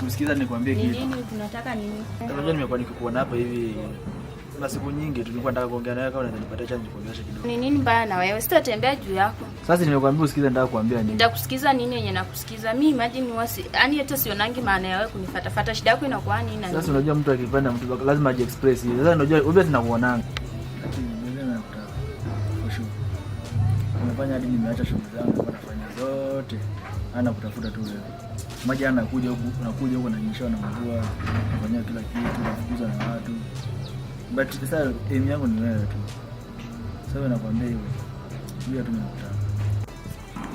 Sikiza nikwambie kitu. Nini tunataka nini? Unajua nimekuwa nikikuona hapa hivi na siku nyingi tulikuwa nataka kuongea nawe, kama unaweza nipatia chance nikuongeleshe kidogo. Ni nini mbaya na wewe? Sitatembea juu yako. Sasa nimekuambia usikize, nataka kuambia nini? Nitakusikiza nini yenye nakusikiza? Mimi imagine wasi, yani hata sionangi maana ya wewe kunifuata. Shida yako inakuwa nini na nini? Sasa unajua mtu akipenda mtu lazima aje express. Sasa unajua obviously tunakuonanga. Lakini mimi nakutaka. Osho. Nimefanya hadi nimeacha shughuli zangu kwa nafanya zote. Ana kutafuta tu wewe. Maji anakuja huku, unakuja huko na nyesha na mvua, kufanya kila kitu, kufukuza na watu. But sasa aim yangu ni wewe tu. Sasa nakwambia hivyo. Ndio tunakutana.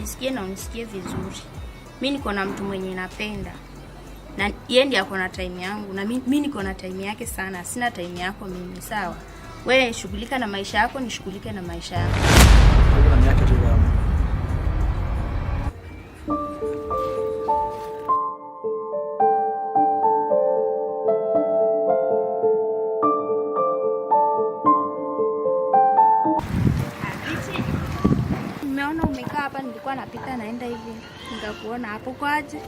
Nisikie na unisikie vizuri. Mimi niko na mtu mwenye napenda. Na yeye ndiye ako na time yangu na mimi niko na time yake sana. Sina time yako mimi, sawa? Wewe shughulika na maisha yako, nishughulike na maisha yako. Kuna miaka tu yangu. Nimeona umekaa hapa, nilikuwa napita naenda hivi. Nikakuona hapo kwaje?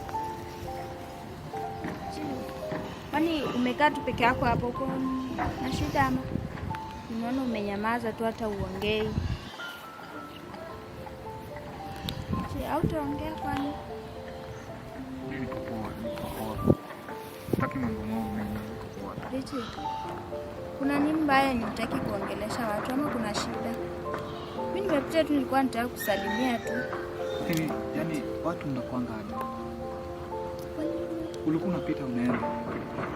Kwani umekaa tu peke yako hapo uko na shida ama? Nimeona umenyamaza tu hata uongei. Au tuongea kwani? Niko poa. Sitaki mambo mengi. Richi. Kuna nini mbaya nitaki kuongelesha watu ama kuna shida? Mimi nimepita tu, nilikuwa nataka kusalimia tu. Yaani watu mnakuanga aje? Ulikuwa unapita unaenda.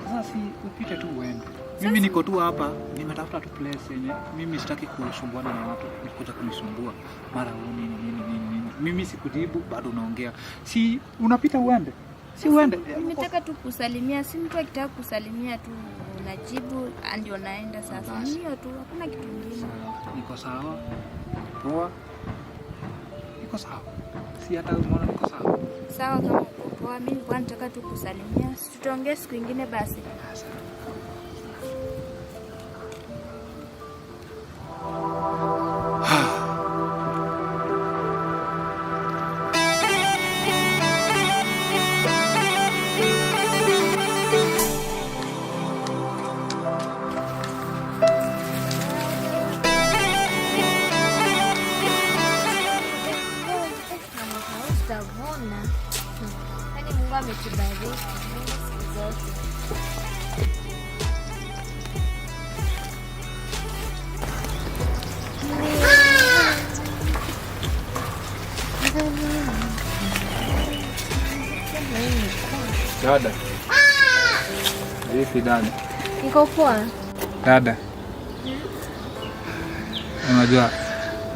Sasa si upite tu uende. Mimi niko tu hapa, nimetafuta tu place yenye mimi sitaki kusumbuana na watu, nikuja kunisumbua. Mara nini. Mimi sikujibu bado unaongea. Si unapita uende. Si uende. Nimetaka tu kusalimia, si mtu akitaka kusalimia tu unajibu ndio naenda sasa. Hiyo tu, hakuna kitu kingine. Niko sawa. Poa. Niko sawa. Si hata umeona niko sawa. Sawa kama uko poa, mimi nilikuwa nataka tu kusalimia. Tutaongea siku nyingine basi. Yaani Mungu ametubariki siku zote. Dada. Vipi dada? Niko poa. Dada. Unajua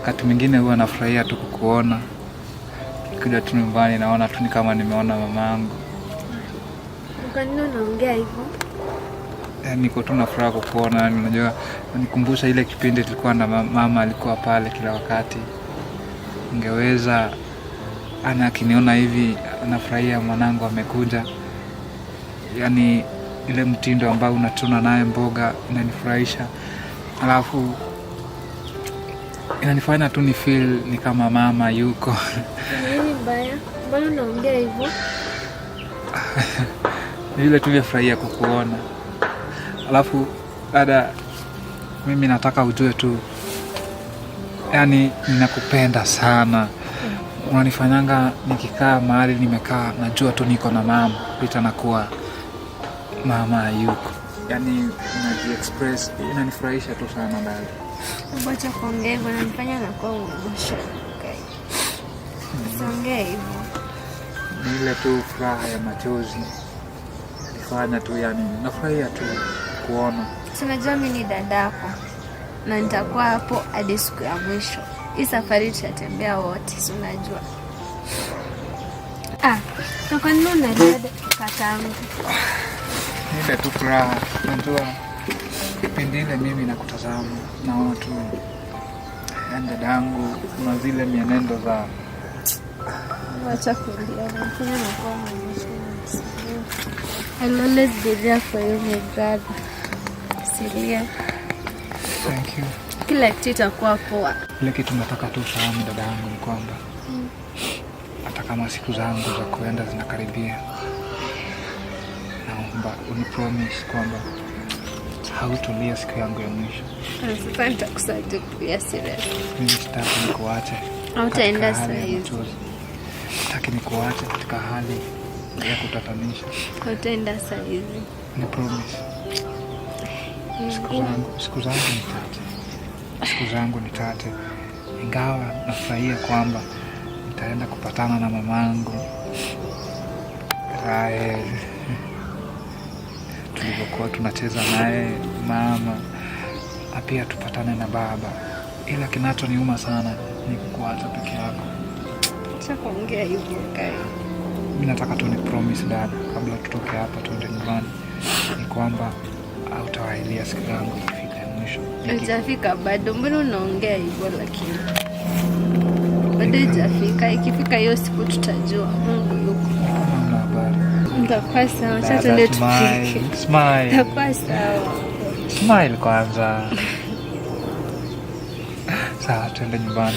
wakati mwingine huwa nafurahia tu kukuona. Kuja tu nyumbani naona tu ni kama nimeona mamangu. Kwa nini unaongea hivyo? Niko tu na furaha kukuona, unajua nikumbusha ile kipindi tulikuwa na mama alikuwa pale kila wakati. Ningeweza akiniona hivi anafurahia mwanangu amekuja. Yaani ile mtindo ambao unatuna naye mboga inanifurahisha. Alafu inanifanya tu ni feel ni kama mama yuko. Nini mbaya? Mbona unaongea hivyo? Vile tulifurahia kukuona. Alafu dada, mimi nataka ujue tu, yaani ninakupenda sana. Unanifanyanga nikikaa mahali nimekaa najua tu niko na mama, pita nakuwa mama yuko. Yaani unaji-express, inanifurahisha tu sana dada. Acha kuongea hivyo, unanifanya nakuwa unamsha. Usiongee hivyo. Ni ile tu furaha ya machozi. Nifanya tu, yani nafurahia tu kuona. Unajua mimi ni dadako na nitakuwa hapo hadi siku ya mwisho. Hii safari tutatembea wote, si unajua. Kwa nini unalia kakangu? Ni ile tu furaha. Unajua kipindi ile mimi nakutazama naona tu dadangu na zile mienendo za wacha kulia, nafanya nakuwa mwisho. I'll always be there for you, my brother. Silia. Thank you. Kila kitu itakuwa poa. Kile kitu nataka tu ufahamu dada yangu ni kwamba hata kama siku zangu za kuenda zinakaribia, naomba unipromise kwamba hautulia siku yangu ya mwisho. Sasa nitakusaidia kuwa serious. Mimi sitaki nikuache. Hautaenda sasa hivi. Sitaki nikuache katika hali ya kutatanisha. Hautaenda sasa hivi. Ni promise. Siku zangu ni chache. Ingawa nafurahia kwamba nitaenda kupatana na mamangu Rahel. Tulivyokuwa tunacheza naye mama, na pia tupatane na baba. Ila kinachoniuma sana ni kukuacha peke yako. Acha kuongea hivyo kai. Mimi nataka tu ni promise dada, kabla tutoke hapa tuende nyumbani, ni kwamba hautawailia siku yangu ifike mwisho. Haijafika bado, mbona unaongea hivyo lakini? Bado haijafika, ikifika hiyo siku tutajua Mungu yuko. Hamna habari. Nitakuwa sawa, acha tuende tupike. Smile. Nitakuwa sawa. Smile kwanza. Sawa, tuende nyumbani.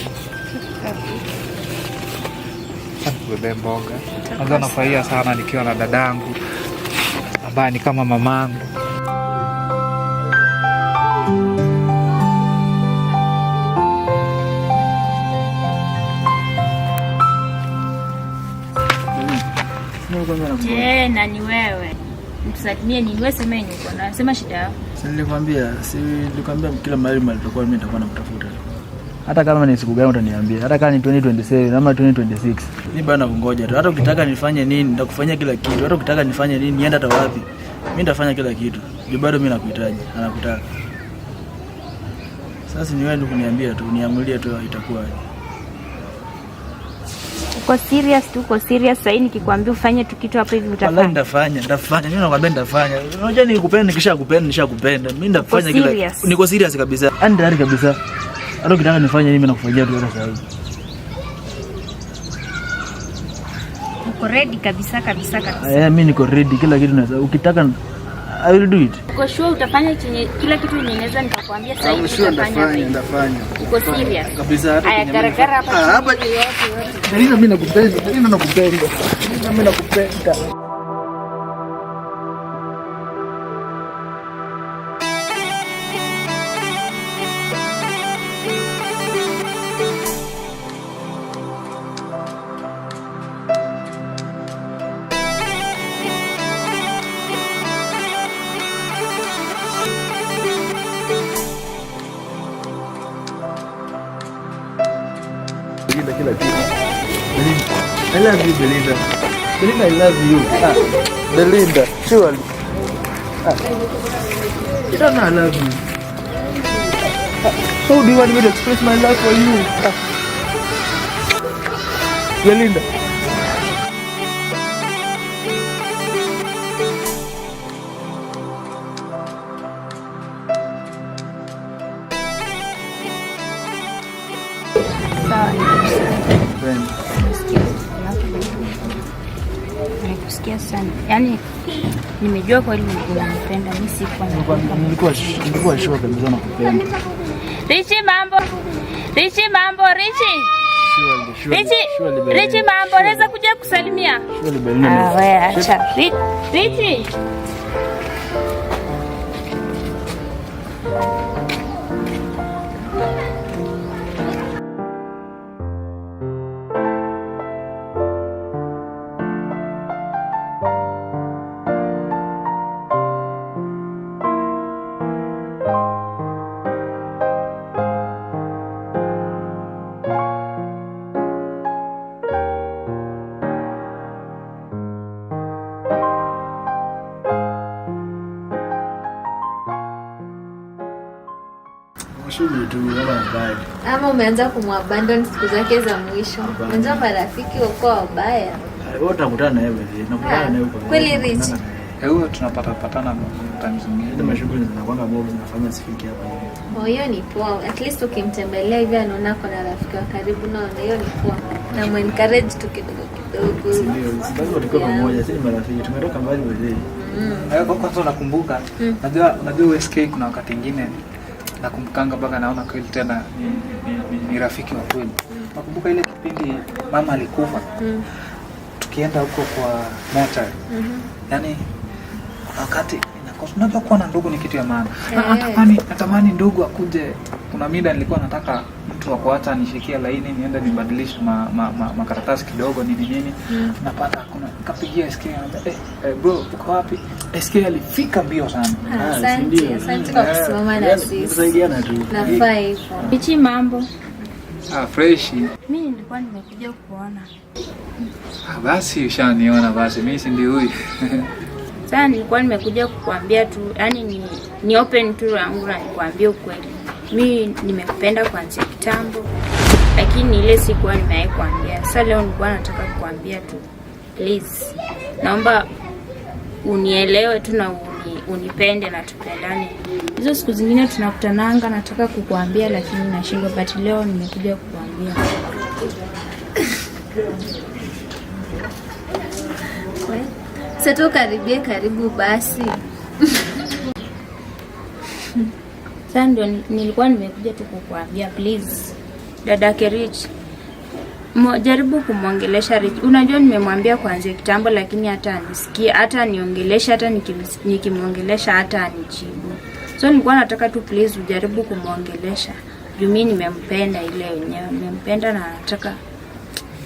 Bebe mboga. Kwanza nafurahia sana nikiwa na dadangu ambaye ni kama mamangu. Je, na ni wewe? Mtusaidie nini? Wewe sema nini uko na? Sema shida yako. Nilikwambia kila mahali tutakuwa mimi nitakuwa namtafuta. Hata kama ni siku gani utaniambia. Hata kama ni 2027 ama 2026. Mimi bana kungoja tu. Hata ukitaka nifanye nini, nitakufanyia kila kitu. Hata ukitaka nifanye nini, nienda hata wapi. Mimi nitafanya kila kitu. Ni bado mimi nakuhitaji, anakutaka. Sasa ni wewe ndio kuniambia tu, niamulie tu itakuwa. Uko serious tu, uko serious sasa nikikwambia ufanye tu kitu hapo hivi utafanya. Wala nitafanya. Mimi nakwambia nitafanya. Unajua nikikupenda nishakupenda. Mimi nitafanya kila. Niko serious kabisa. Andari kabisa. Hata ukitaka nifanye nini nakufanyia tu hata sasa. Uko ready kabisa. Mimi niko ready kila kitu naweza. Ukitaka I will do it. Uko sure utafanya kila kitu ninaweza nikakwambia sasa hivi utafanya. Nitafanya. Uko serious? Kabisa. Haya garagara hapa. Hapa mimi nakupenda. Kila kitu. I love you, Belinda. Belinda, I love you. Belinda, surely. You don't know I love you. How do you want me to express my love for you? Belinda. Nakusikia sana. Yaani nimejua kweli unanipenda, mimi sikuwa nilikuwa sure kabisa nakupenda. Richi mambo. Richi mambo, naweza kuja kusalimia? Wewe acha. Richi. Shughuli tu kama mbaya. Ama umeanza kumabandon siku zake za mwisho. Unajua marafiki wako wabaya. Wewe utakutana naye wewe. Nakutana naye huko. Kweli Rich. Huyo tunapatana time zingine. Ndio mashughuli zinakuanga mob zinafanya sifiki hapa hivi. Hiyo ni poa. At least ukimtembelea hivi anaona kuna rafiki wa karibu na hiyo ni poa. Na mu-encourage tu kidogo. Ndio, sababu tulikuwa pamoja, sisi marafiki. Tumetoka mbali wewe. Kwa kwanza nakumbuka. Unajua SK kuna wakati mwingine nakumbukanga mpaka naona kweli tena ni rafiki wa kweli. Nakumbuka ile kipindi mama alikufa. Tukienda huko kwa mocha. Yaani wakati inakosa. Unajua kuwa na ndugu ni kitu ya maana. Natamani ndugu akuje. Kuna mida nilikuwa nataka mtu wa kuacha nishikia laini niende nibadilishe makaratasi kidogo nini. Napata kuna nikapigia SK anambia bro uko wapi? SK alifika mbio sana. Asante kwa kusimama na sisi. Tusaidiana tu. Na 5. Hichi mambo. Fresh. Mimi nilikuwa nimekuja kuona. Basi ushaniona basi mimi si ndio huyu. Sasa nilikuwa nimekuja kukuambia tu, yani ni open tu yangu na nikwambie ukweli. Mimi nimekupenda kuanzia kitambo, lakini ile sikuwa nimewahi. Sasa leo nilikuwa nataka kukuambia tu. Please. Naomba unielewe tu na unipende na tupendane. Hizo siku zingine tunakutananga nataka kukuambia lakini nashindwa, but leo nimekuja kukuambia. Sasa karibia karibu basi. Sasa ndio nilikuwa nimekuja tu kukuambia please. Dada Rich. Jaribu kumwongelesha Rich. Unajua nimemwambia kuanzia kitambo lakini hata anisikie, hata niongelesha, hata nikimwongelesha hata anijibu. So nilikuwa nataka tu please ujaribu kumwongelesha. Juu mimi nimempenda ile yenyewe. Nimempenda na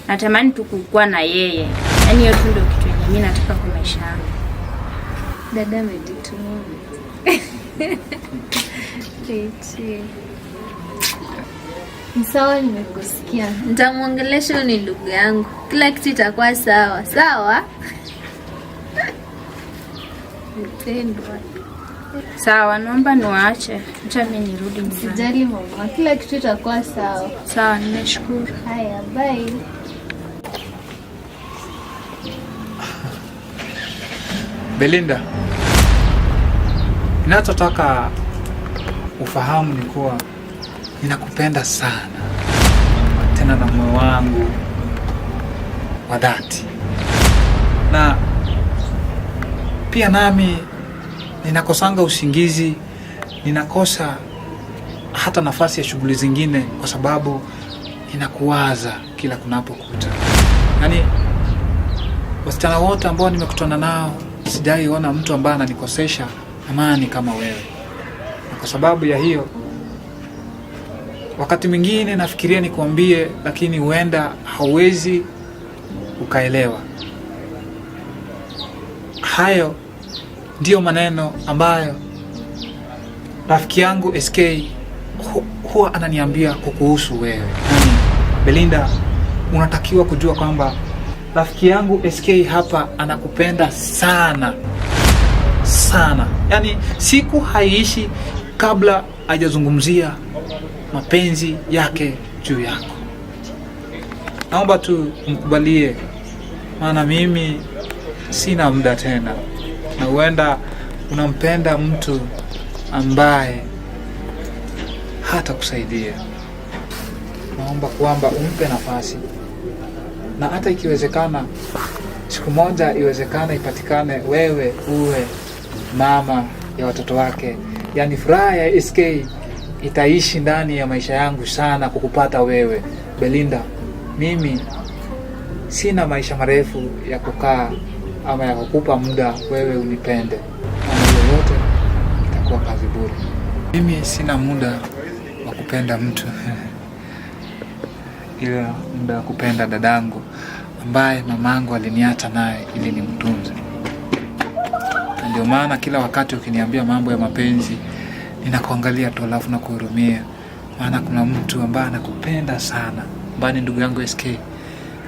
natamani tu kukua na yeye. Yaani hiyo tu ndio kitu yenyewe mimi nataka kwa maisha yangu. Dada amejituma. Sawa, nimekusikia. Nitamuongelesha, ni ndugu yangu. Kila kitu itakuwa sawa. Sawa? Mpendwa. Sawa, naomba niwaache. Acha mimi nirudi nyumbani. Sijali mama, kila kitu itakuwa sawa. Sawa, nimeshukuru. Haya, bye. Belinda, ninachotaka ufahamu ni kuwa ninakupenda sana, tena na moyo wangu wa dhati, na pia nami ninakosanga usingizi, ninakosa hata nafasi ya shughuli zingine kwa sababu ninakuwaza kila kunapokuta. Yaani wasichana wote ambao nimekutana nao sijaiona mtu ambaye ananikosesha amani kama wewe. Na kwa sababu ya hiyo wakati mwingine nafikiria nikuambie, lakini huenda hauwezi ukaelewa. Hayo ndio maneno ambayo rafiki yangu SK huwa ananiambia kukuhusu wewe. Belinda, unatakiwa kujua kwamba rafiki yangu SK hapa anakupenda sana sana. Yaani siku haiishi kabla hajazungumzia mapenzi yake juu yako. Naomba tu mkubalie, maana mimi sina muda tena, na huenda unampenda mtu ambaye hata kusaidia. Naomba kwamba umpe nafasi, na hata ikiwezekana siku moja iwezekana ipatikane wewe uwe mama ya watoto wake. Yaani furaha ya SK itaishi ndani ya maisha yangu sana kukupata wewe. Belinda, mimi sina maisha marefu ya kukaa ama ya kukupa muda wewe unipende. Na yote itakuwa kazi bure. Mimi sina muda wa kupenda mtu. Ila muda wa kupenda dadangu ambaye mamangu aliniacha naye ili nimtunze. Ndio maana kila wakati ukiniambia mambo ya mapenzi ninakuangalia tu alafu na kuhurumia, maana kuna mtu ambaye anakupenda sana, ambaye ni ndugu yangu SK.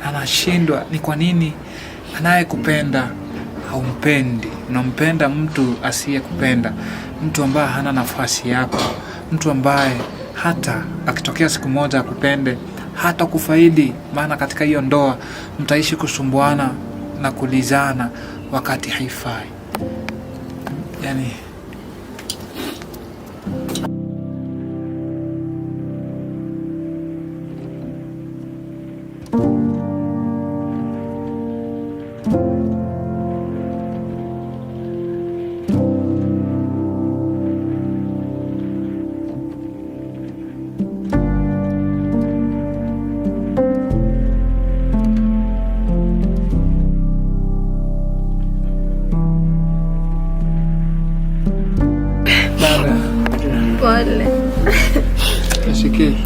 Anashindwa ni kwa nini anayekupenda haumpendi. Unampenda mtu asiyekupenda, mtu ambaye hana nafasi yako, mtu ambaye hata akitokea siku moja akupende hata kufaidi, maana katika hiyo ndoa mtaishi kusumbuana na kulizana wakati haifai. Yaani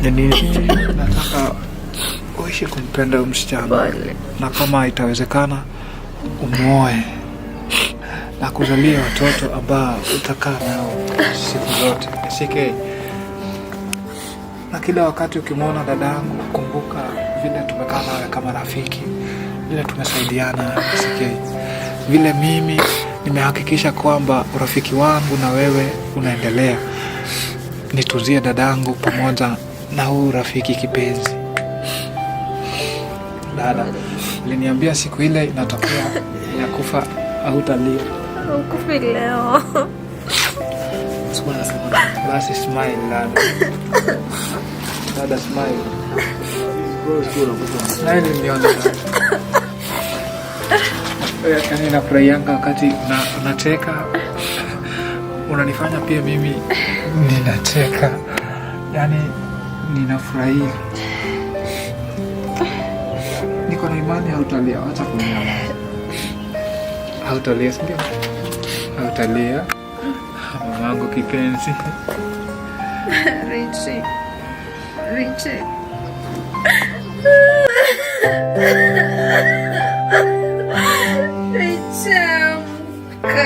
Nataka uishi kumpenda msichana, na kama itawezekana umuoe na kuzalia watoto ambao utakaa nao siku zote. SK, na kila wakati ukimwona dadangu, kumbuka vile tumekaa nawe kama rafiki, vile tumesaidiana. SK, vile mimi nimehakikisha kwamba urafiki wangu na wewe unaendelea. Nitunzie dadangu pamoja na huu rafiki kipenzi. Dada, uliniambia siku ile inatokea ya kufa hautalia. Ukufi leo. Basi smile dada. Dada smile. Smile nione dada. Yaani nafurahianga wakati unacheka. Unanifanya pia mimi ninacheka. Yaani ninafurahia. Niko na imani hautalia, acha kulia. Hautalia, sindio? Hautalia. Mamangu kipenzi. Richie. Richie. Richie, amka.